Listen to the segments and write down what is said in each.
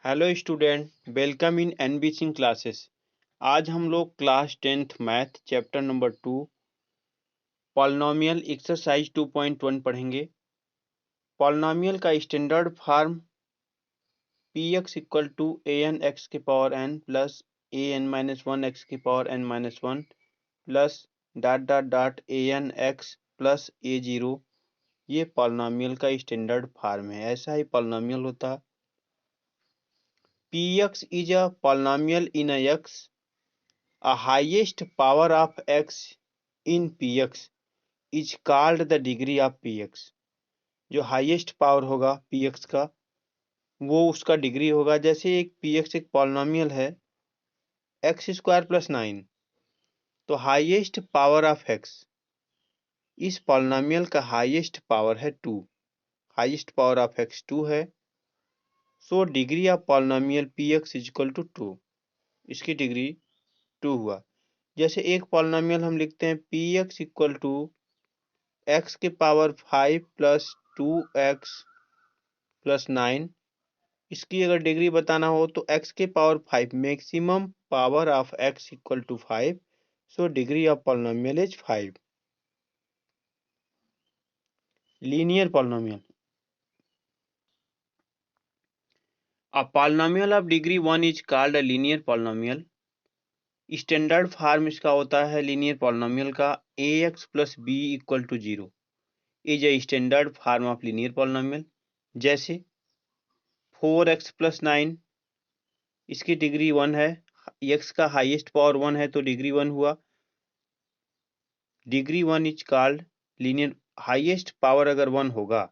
Hello student, welcome in NB Singh classes. आज हम लोग class 10th math chapter number 2 polynomial exercise 2.1 पढ़ेंगे। Polynomial का standard form px equal to an x के power n plus an minus 1 x के power n minus 1 plus dot dot dot an x plus a0, ये polynomial का standard form है। ऐसा ही polynomial होता है। px is a polynomial in a x. A highest power of x in px is called the degree of px. जो highest power होगा px का वो उसका डिग्री होगा। जैसे एक px एक पॉलिनॉमियल है x स्क्वायर प्लस 9, तो हाईएस्ट पावर ऑफ x, इस पॉलिनॉमियल का हाईएस्ट पावर है 2। हाईएस्ट पावर ऑफ x 2 है, so degree of polynomial px is equal to 2। इसकी डिग्री 2 हुआ। जैसे एक पॉलिनॉमियल हम लिखते हैं px इक्वल टू x के पावर 5 प्लस 2x प्लस 9। इसकी अगर डिग्री बताना हो तो x के power 5, maximum power of x equal to 5, so degree of polynomial is 5। Linear polynomial, a polynomial of degree 1 is called a linear polynomial. Standard form इसका होता है linear polynomial का ax plus b equal to 0 is a standard form of linear polynomial. जैसे 4x plus 9, इसकी degree 1 है, x का highest power 1 है तो डिग्री 1 हुआ। Degree 1 is called linear. Highest power अगर 1 होगा,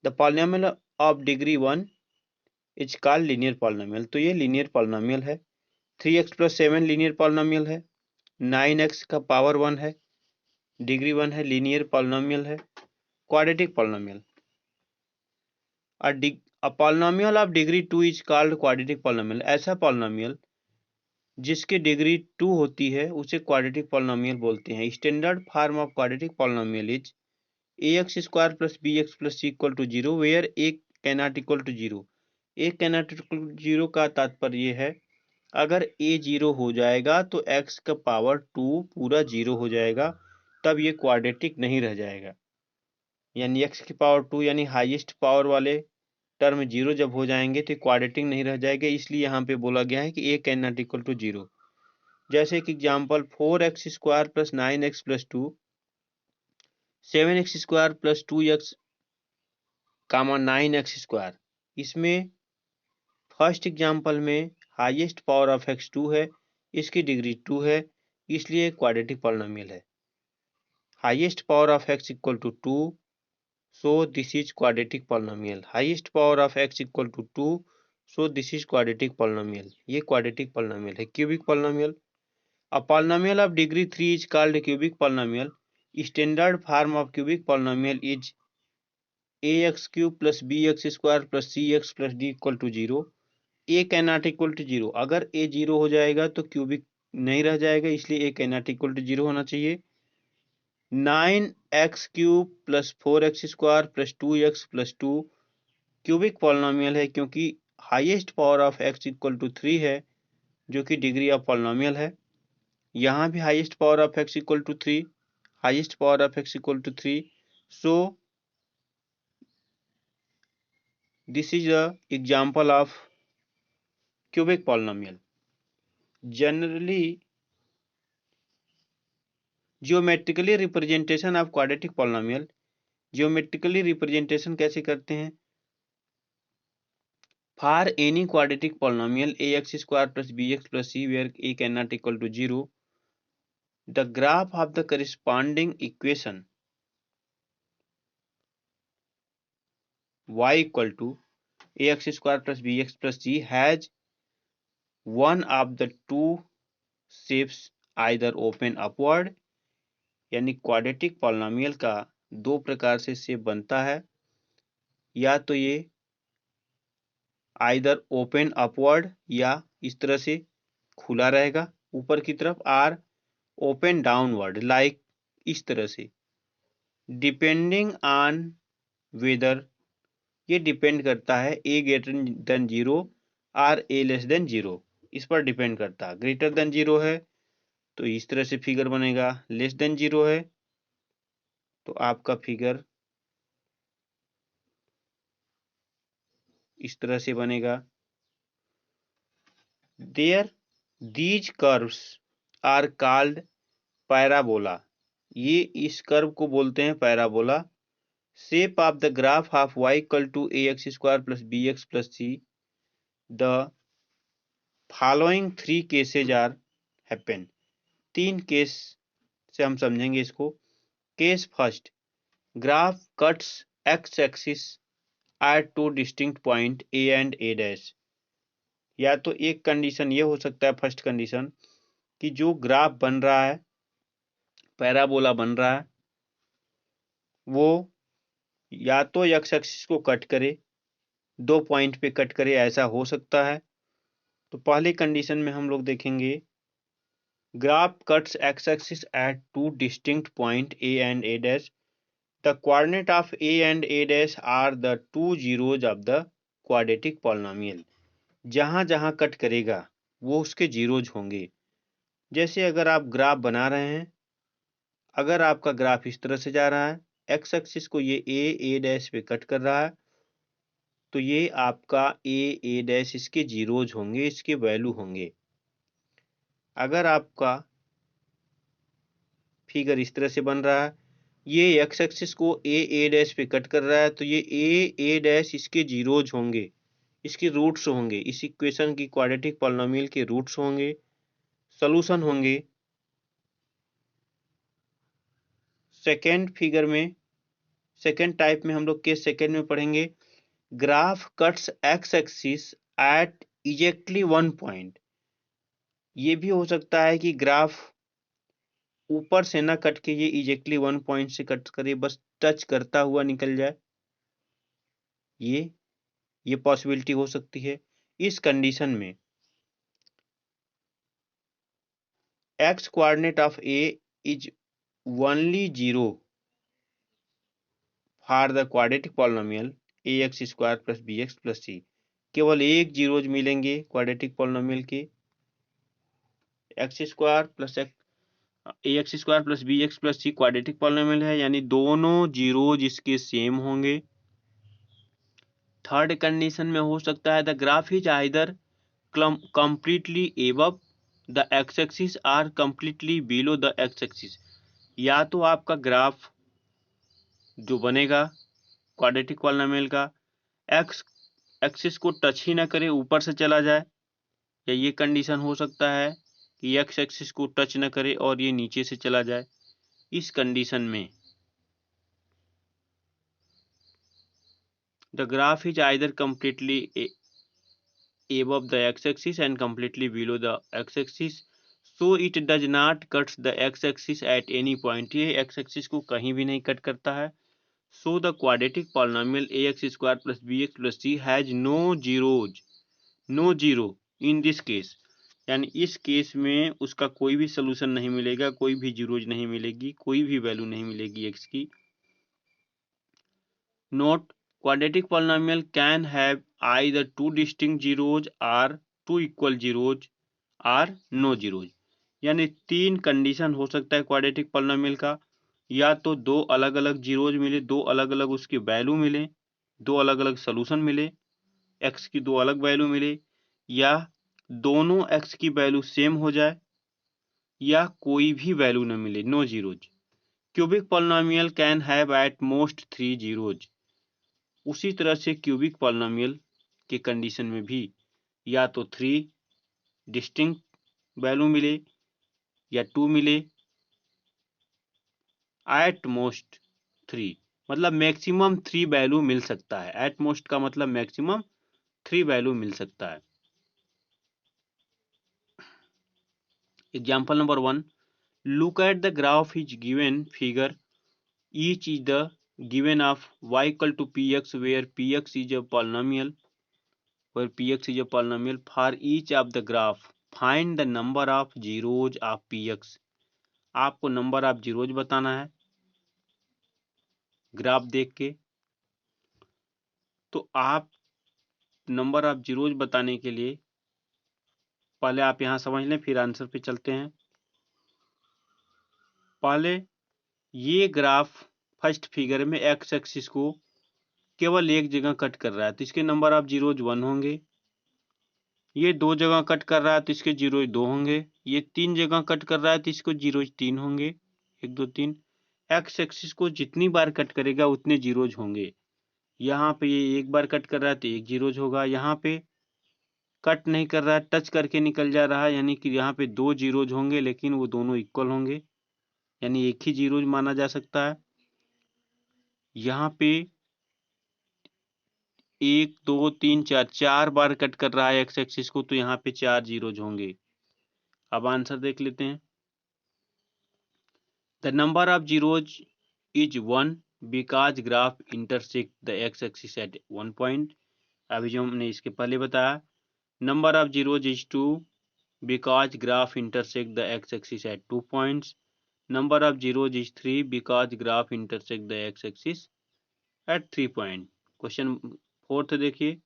the polynomial of degree 1 is called linear polynomial, तो ये लीनियर पॉलिनॉमियल है। 3x प्लस 7 लीनियर पॉलिनॉमियल है। 9x का पावर 1 है, डिग्री 1 है, लीनियर पॉलिनॉमियल है। Quadratic polynomial, a polynomial of degree 2 is called quadratic polynomial। ऐसा पॉलिनॉमियल जिसकी डिग्री 2 होती है उसे क्वाड्रेटिक पॉलिनॉमियल बोलते हैं। Standard form of quadratic polynomial is ax square plus bx plus c equal to 0 where a cannot equal to 0। a cannot equal to 0 का तात्पर्य है अगर a 0 हो जाएगा तो x का पावर 2 पूरा 0 हो जाएगा, तब ये क्वाड्रेटिक नहीं रह जाएगा। यानी x की पावर 2 यानी हाईएस्ट पावर वाले टर्म 0 जब हो जाएंगे तो क्वाड्रेटिक नहीं रह जाएगा, इसलिए यहाँ पे बोला गया है कि a can not equal to 0। जैसे कि example 4x square plus 9x plus 2, 7x square plus 2x comma 9x square. इसमें फर्स्ट एग्जाम्पल में हाईएस्ट पावर ऑफ x 2 है, इसकी डिग्री 2 है, इसलिए क्वाड्रेटिक पॉलिनॉमियल है। Highest power of x equal to 2, so this is quadratic polynomial। highest power of x equal to 2, so this is quadratic polynomial। ये quadratic polynomial है। cubic polynomial, a polynomial of degree 3 is called cubic polynomial। standard form of cubic polynomial is ax cube plus bx square plus cx plus d equal to 0। a cannot equal to 0, अगर a 0 हो जाएगा तो cubic नहीं रह जाएगा, इसलिए a cannot equal to 0 होना चाहिए। 9x cube plus 4x square plus 2x plus 2 cubic polynomial है क्योंकि highest power of x equal to 3 है, जो कि डिग्री ऑफ पॉलिनॉमियल है। यहाँ भी highest power of x equal to 3, highest power of x equal to 3, so this is a example of cubic polynomial. Generally geometrically representation of quadratic polynomial, geometrically representation कैसे करते हैं? For any quadratic polynomial ax square plus bx plus c where a cannot equal to 0, the graph of the corresponding equation y equal to ax square plus bx plus c has one of the two shapes either open upward, यानी quadratic polynomial का दो प्रकार से shape बनता है, या तो ये आइदर ओपन अपवर्ड या इस तरह से खुला रहेगा ऊपर की तरफ, आर ओपन डाउनवर्ड लाइक इस तरह से। डिपेंडिंग ऑन वेदर, ये डिपेंड करता है a greater than 0 or a less than 0, इस पर डिपेंड करता है। ग्रेटर देन 0 है तो इस तरह से फिगर बनेगा, लेस देन 0 है तो आपका फिगर इस तरह से बनेगा। There these curves are called parabola, ये इस कर्व को बोलते हैं parabola. Shape of the graph of y equal to a x square plus B x plus c, the following 3 cases are happen. 3 case से हम समझेंगे इसको। Case first, graph cuts x axis at 2 distinct point a and a dash. या तो एक condition ये हो सकता है, फर्स्ट कंडीशन, कि जो ग्राफ बन रहा है, पैराबोला बन रहा है, वो या तो एक्स एक्सिस को कट करे, 2 पॉइंट पे कट करे, ऐसा हो सकता है। तो पहली कंडीशन में हम लोग देखेंगे, graph cuts x axis at 2 distinct point a and a dash, the coordinate of a and a dash are the 2 zeros of the quadratic polynomial. जहां जहां कट करेगा वो उसके जीरोज होंगे। जैसे अगर आप ग्राफ बना रहे हैं, अगर आपका ग्राफ इस तरह से जा रहा है, एक्स एक्सिस को ये ए डैश पे कट कर रहा है, तो ये आपका ए डैश इसके जीरोज होंगे, इसके वैल्यू होंगे। अगर आपका फिगर इस तरह से बन रहा है, ये एक्स एक्सिस को ए डैश पे कट कर रहा है, तो ये ए डैश इसके जीरोज होंगे, इसके रूट्स होंगे, इस इक्वेशन की क्वाड्रेटिक पॉलिनोमियल के रूट्स होंगे, सॉल्यूशन होंगे। सेकेंड फिगर में, सेकेंड टाइप में हम लोग केस सेकेंड में पढ़ेंगे, graph cuts x axis at exactly 1 point. ये भी हो सकता है कि ग्राफ ऊपर से ना कट के ये एग्जैक्टली 1 पॉइंट से कट करे, बस टच करता हुआ निकल जाए, ये पॉसिबिलिटी हो सकती है। इस कंडीशन में X coordinate of A is only 0 for the quadratic polynomial A x square plus B x plus C. केवल एक जीरोज मिलेंगे क्वाड्रेटिक पॉलिनोमियल के, X square plus A x square plus B x plus C quadratic polynomial है, यानी दोनों zeros इसके same होंगे। Third condition में हो सकता है the graph is either completely above the x axis or completely below the x axis। या तो आपका ग्राफ जो बनेगा क्वाड्रेटिक पॉलिनोमियल का, एक्स एक्सिस को टच ही ना करे, ऊपर से चला जाए, या ये कंडीशन हो सकता है कि एक्स एक्सिस को टच ना करे और ये नीचे से चला जाए। इस कंडीशन में the graph is either completely above the x-axis and completely below the x-axis, so it does not cuts the x-axis at any point। ये x-axis को कहीं भी नहीं कट करता है। so the quadratic polynomial ax square plus bx plus c has no zeros, no zero in this case। यानी इस case में उसका कोई भी सोल्यूशन नहीं मिलेगा, कोई भी जीरोज नहीं मिलेगी, कोई भी वैल्यू नहीं मिलेगी x की। Note, quadratic polynomial can have either 2 distinct zeros or 2 equal zeros or no zeros। यानी 3 कंडीशन हो सकता है क्वाड्रेटिक पॉलिनोमियल का, या तो 2 अलग अलग जीरोज मिले, 2 अलग अलग उसकी वैल्यू मिले, 2 अलग अलग सोल्यूशन मिले, x की 2 अलग वैल्यू मिले, या दोनों x की वैल्यू सेम हो जाए, या कोई भी वैल्यू न मिले, no zeros. Cubic polynomial can have at most 3 zeros. उसी तरह से क्यूबिक पॉलिनोमियल के कंडीशन में भी या तो 3 डिस्टिंक्ट वैल्यू मिले या 2 मिले, एट मोस्ट 3 मतलब मैक्सिमम 3 वैल्यू मिल सकता है। एट मोस्ट का मतलब मैक्सिमम 3 वैल्यू मिल सकता है। Example number 1, look at the graph is given figure, each is the given of y equal to px where px is a polynomial, for each of the graph find the number of zeros of px। आपको number of zeros बताना है graph देख के। तो आप number of zeros बताने के लिए पहले आप यहाँ समझ लें, फिर आंसर पे चलते हैं। पहले ये ग्राफ फर्स्ट फिगर में एक्स एक्सिस को केवल एक जगह कट कर रहा है तो इसके नंबर ऑफ जीरोज 1 होंगे। ये 2 जगह कट कर रहा है तो इसके जीरोज 2 होंगे। ये 3 जगह कट कर रहा है तो इसको जीरोज 3 होंगे, 1 2 3। एक्स एक्सिस को जितनी बार कट करेगा उतने जीरोज होंगे। यहाँ पे ये एक बार कट कर रहा है तो एक जीरोज होगा। यहाँ पे कट नहीं कर रहा है, टच करके निकल जा रहा है, यानी कि यहाँ पे 2 जीरोज होंगे, लेकिन वो दोनों इक्वल होंगे, यानी एक ही जीरोज माना जा सकता है। यहाँ पे 1 2 3 4 4 बार कट कर रहा है एक्स एक्सिस को, तो यहाँ पे 4 जीरोज होंगे। अब आंसर देख लेते हैं। The number of zeros is 1 because graph intersect the x axis eight 1 point. अभी जो हमने इसके पहले बताया, number of zeros is 2 because graph intersect the x-axis at 2 points. Number of zeros is 3 because graph intersect the x-axis at 3 point. Question 4th देखिए,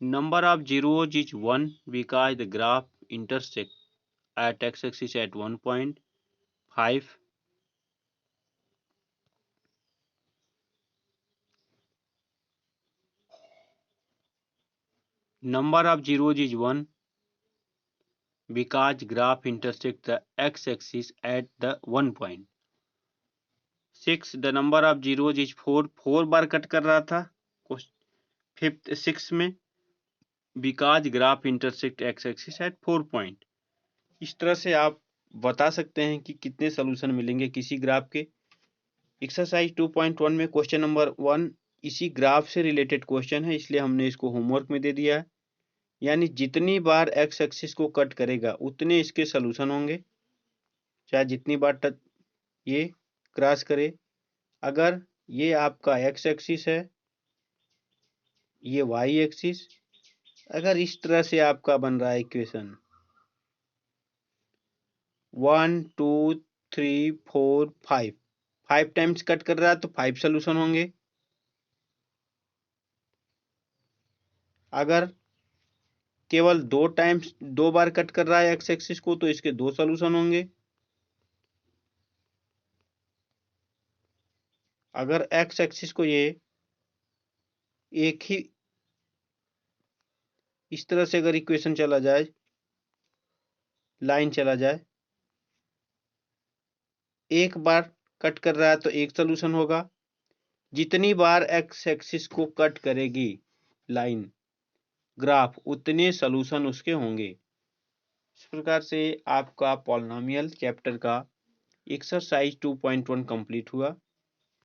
number of zeros is 1 because the graph intersect at x-axis at 1 point. 5. Number of zeros is 1 because graph intersect the x-axis at the 1 point. 6. The number of zeros is 4. 4 bar cut कर रहा था 5th 6 में, because graph intersect x axis eight 4 point. इस तरह से आप बता सकते हैं कि कितने सोल्यूशन मिलेंगे किसी ग्राफ के। एक्सरसाइज 2.1 में क्वेश्चन नंबर 1 इसी ग्राफ से रिलेटेड क्वेश्चन है, इसलिए हमने इसको होमवर्क में दे दिया है। यानी जितनी बार एक्स एक्सिस को कट करेगा उतने इसके सोल्यूशन होंगे, चाहे जितनी बार ये क्रॉस करे। अगर ये आपका एक्स एक्सिस है, ये वाई एक्सिस, अगर इस तरह से आपका बन रहा है इक्वेशन 1 2 3 4 5, 5 टाइम्स कट कर रहा है तो 5 सोल्यूशन होंगे। अगर केवल 2 बार कट कर रहा है एक्स एक्सिस को तो इसके 2 सोल्यूशन होंगे। अगर एक्स एक्सिस को ये एक ही इस तरह से अगर इक्वेशन चला जाए, लाइन चला जाए, एक बार कट कर रहा है तो एक सोल्यूशन होगा। जितनी बार एक्स एक्सिस को कट करेगी लाइन ग्राफ उतने सोल्यूशन उसके होंगे। इस प्रकार से आपका पॉलिनोमियल चैप्टर का एक्सरसाइज 2.1 कंप्लीट हुआ।